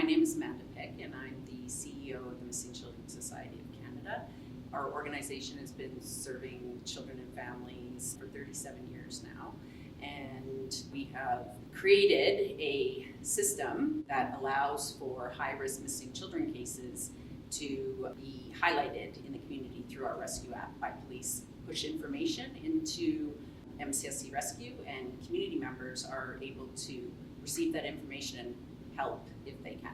name is Amanda Pick, and I'm the CEO of the Missing Children Society of Canada. Our organization has been serving children and families for 37 years now, and we have created a system that allows for high-risk missing children cases to be highlighted in the community through our rescue app by police. Push information into MCSC Rescue, and community members are able to receive that information and help if they can.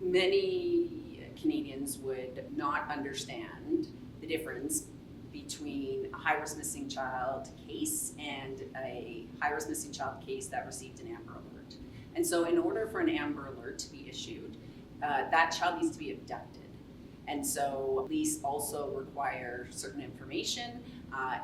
Many Canadians would not understand the difference between a high-risk missing child case and a high-risk missing child case that received an Amber Alert. And so in order for an Amber Alert to be issued, that child needs to be abducted. And so police also require certain information,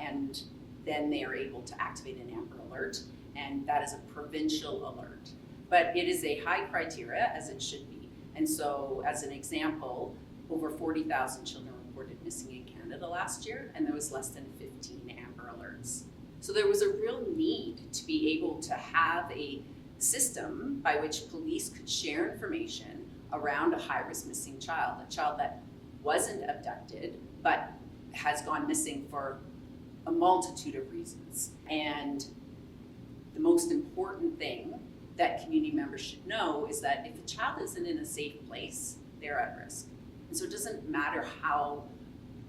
and then they are able to activate an Amber Alert, and that is a provincial alert. But it is a high criteria, as it should be. And so, as an example, over 40,000 children reported missing in Canada last year, and there was less than 15 Amber Alerts. So there was a real need to be able to have a system by which police could share information around a high-risk missing child, a child that wasn't abducted, but has gone missing for a multitude of reasons. And the most important thing that community members should know is that if a child isn't in a safe place, they're at risk. And so it doesn't matter how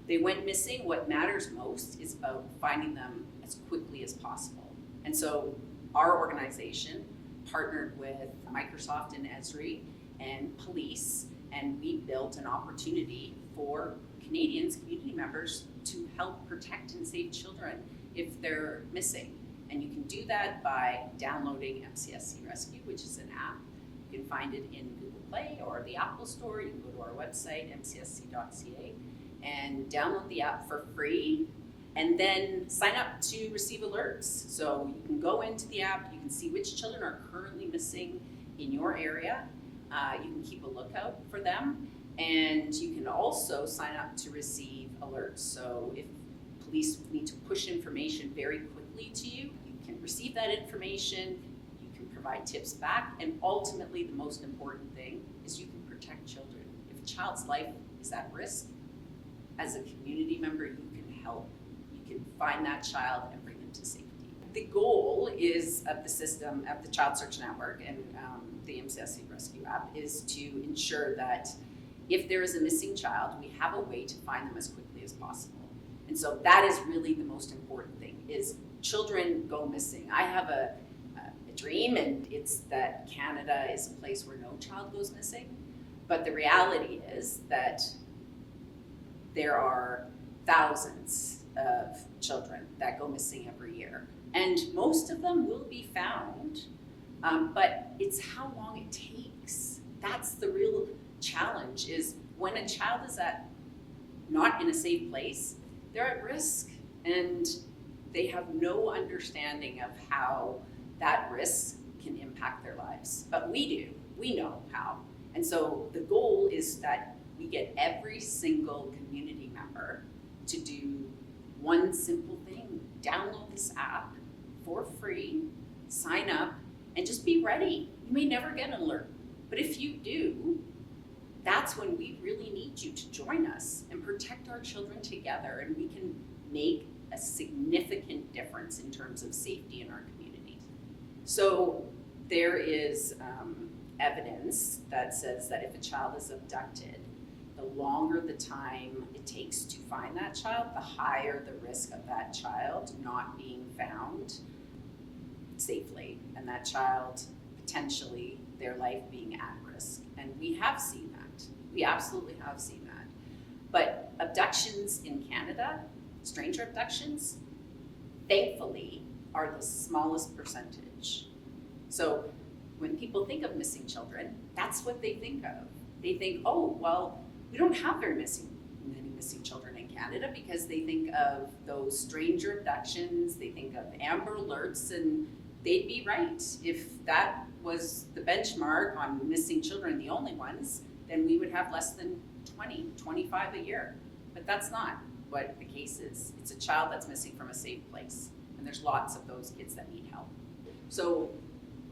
they went missing. What matters most is about finding them as quickly as possible. And so our organization partnered with Microsoft and Esri and police, and we built an opportunity for Canadians, community members, to help protect and save children if they're missing. And you can do that by downloading MCSC Rescue, which is an app. You can find it in Google Play or the Apple Store. You can go to our website, mcsc.ca, and download the app for free, and then sign up to receive alerts. So you can go into the app, you can see which children are currently missing in your area. You can keep a lookout for them, and you can also sign up to receive alerts. So if police need to push information very quickly to you, you can receive that information, you can provide tips back, and ultimately the most important thing is you can protect children. If a child's life is at risk, as a community member, you can help. You can find that child and bring them to safety. The goal is of the system, of the Child Search Network and the MCSC Rescue app, is to ensure that if there is a missing child, we have a way to find them as quickly as possible. And so that is really the most important thing, is children go missing. I have a dream, and it's that Canada is a place where no child goes missing. But the reality is that there are thousands of children that go missing every year. And most of them will be found, but it's how long it takes. That's the real challenge, is when a child is not in a safe place, they're at risk, and they have no understanding of how that risk can impact their lives. But we do, we know how. And so the goal is that we get every single community member to do one simple thing: download this app for free, sign up, and just be ready. You may never get an alert, but if you do, that's when we really need you to join us and protect our children together, and we can make a significant difference in terms of safety in our community. So there is evidence that says that if a child is abducted, the longer the time it takes to find that child, the higher the risk of that child not being found safely, and that child potentially their life being at risk. And we have seen that. We absolutely have seen that. But abductions in Canada, stranger abductions, thankfully, are the smallest percentage. So when people think of missing children, that's what they think of. They think, oh, well, we don't have many missing children in Canada, because they think of those stranger abductions, they think of Amber Alerts, and they'd be right. If that was the benchmark on missing children, the only ones, then we would have less than 20, 25 a year. But that's not what the case is. It's a child that's missing from a safe place, and there's lots of those kids that need help. So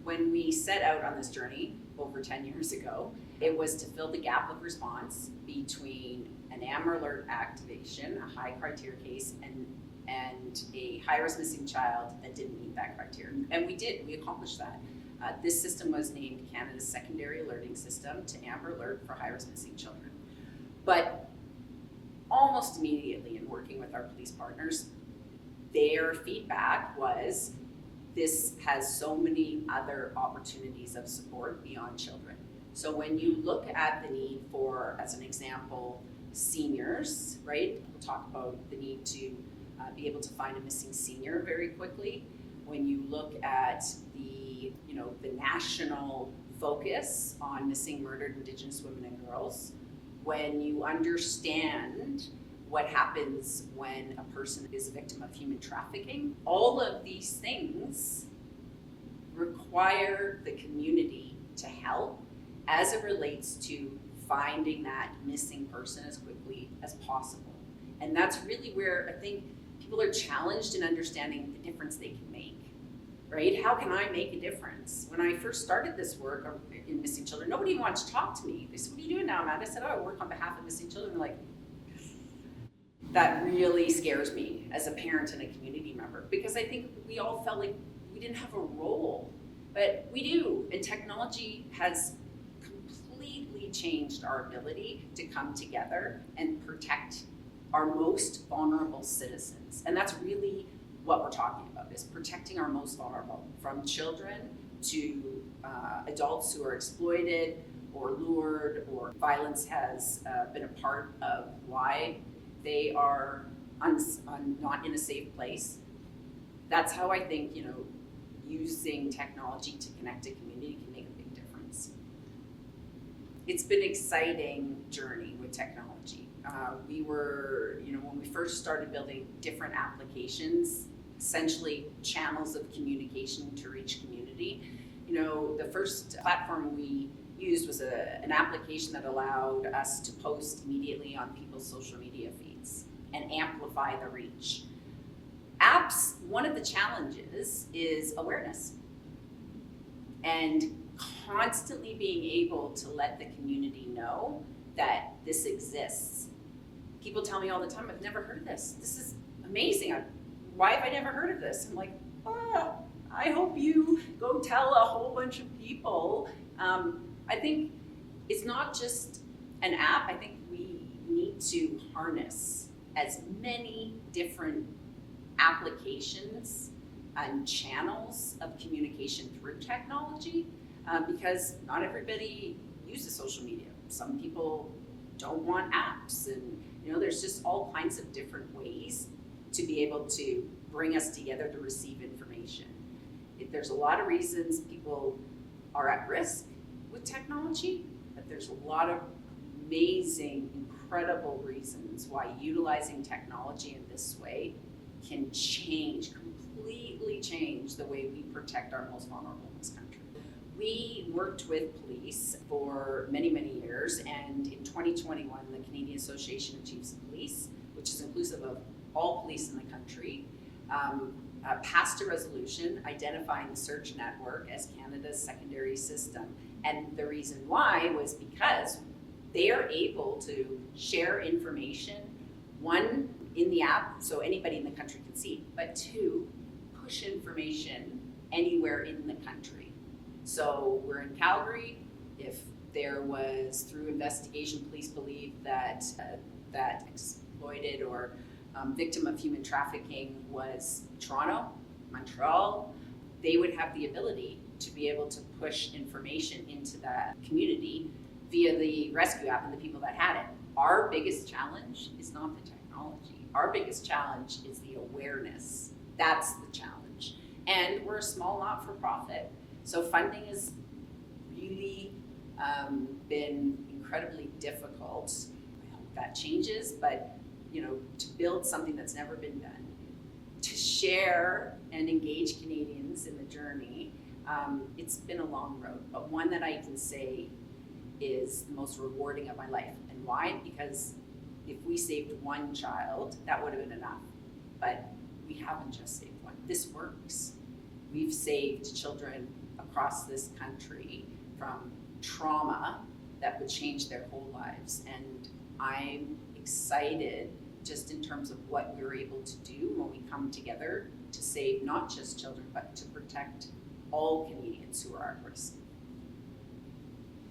when we set out on this journey over 10 years ago. It was to fill the gap of response between an Amber Alert activation, a high criteria case, and a high-risk missing child that didn't meet that criteria. And we accomplished that. This system was named Canada's secondary alerting system to Amber Alert for high-risk missing children. But almost immediately in working with our police partners, their feedback was, this has so many other opportunities of support beyond children. So when you look at the need for, as an example, seniors, right? We'll talk about the need to be able to find a missing senior very quickly. When you look at the national focus on missing murdered Indigenous women and girls, when you understand what happens when a person is a victim of human trafficking, all of these things require the community to help as it relates to finding that missing person as quickly as possible. And that's really where I think people are challenged in understanding the difference they can make, right? How can I make a difference? When I first started this work in missing children, nobody wanted to talk to me. They said, what are you doing now, Amanda? I said, I work on behalf of missing children. They're like, that really scares me as a parent and a community member, because I think we all felt like we didn't have a role, but we do. And technology has completely changed our ability to come together and protect our most vulnerable citizens. And that's really what we're talking about, is protecting our most vulnerable, from children to adults who are exploited or lured, or violence has been a part of why they are not in a safe place. That's how I think, using technology to connect a community can make a big difference. It's been an exciting journey with technology. We were, when we first started building different applications, essentially channels of communication to reach community. The first platform we used was an application that allowed us to post immediately on people's social media feeds and amplify the reach. Apps, one of the challenges is awareness, and constantly being able to let the community know that this exists. People tell me all the time, I've never heard of this. This is amazing. Why have I never heard of this? I'm like, I hope you go tell a whole bunch of people. I think it's not just an app. I think we need to harness as many different applications and channels of communication through technology, because not everybody uses social media. Some people don't want apps, and there's just all kinds of different ways to be able to bring us together to receive information. There's a lot of reasons people are at risk with technology, but there's a lot of amazing, incredible reasons why utilizing technology in this way can completely change the way we protect our most vulnerable in this country. We worked with police for many, many years, and in 2021, the Canadian Association of Chiefs of Police, which is inclusive of all police in the country, passed a resolution identifying the Search Network as Canada's secondary system. And the reason why was because they are able to share information, one, in the app, so anybody in the country can see, but two, push information anywhere in the country. So we're in Calgary. If there was, through investigation, police believe that that exploited or victim of human trafficking was Toronto, Montreal, they would have the ability to be able to push information into that community via the rescue app and the people that had it. Our biggest challenge is not the technology. Our biggest challenge is the awareness. That's the challenge. And we're a small not-for-profit, so funding has really been incredibly difficult. I hope that changes, but to build something that's never been done, to share and engage Canadians in the journey, it's been a long road, but one that I can say is the most rewarding of my life. And why? Because if we saved one child, that would have been enough. But we haven't just saved one. This works. We've saved children across this country from trauma that would change their whole lives. And I'm excited just in terms of what we're able to do when we come together to save not just children, but to protect all Canadians who are at risk.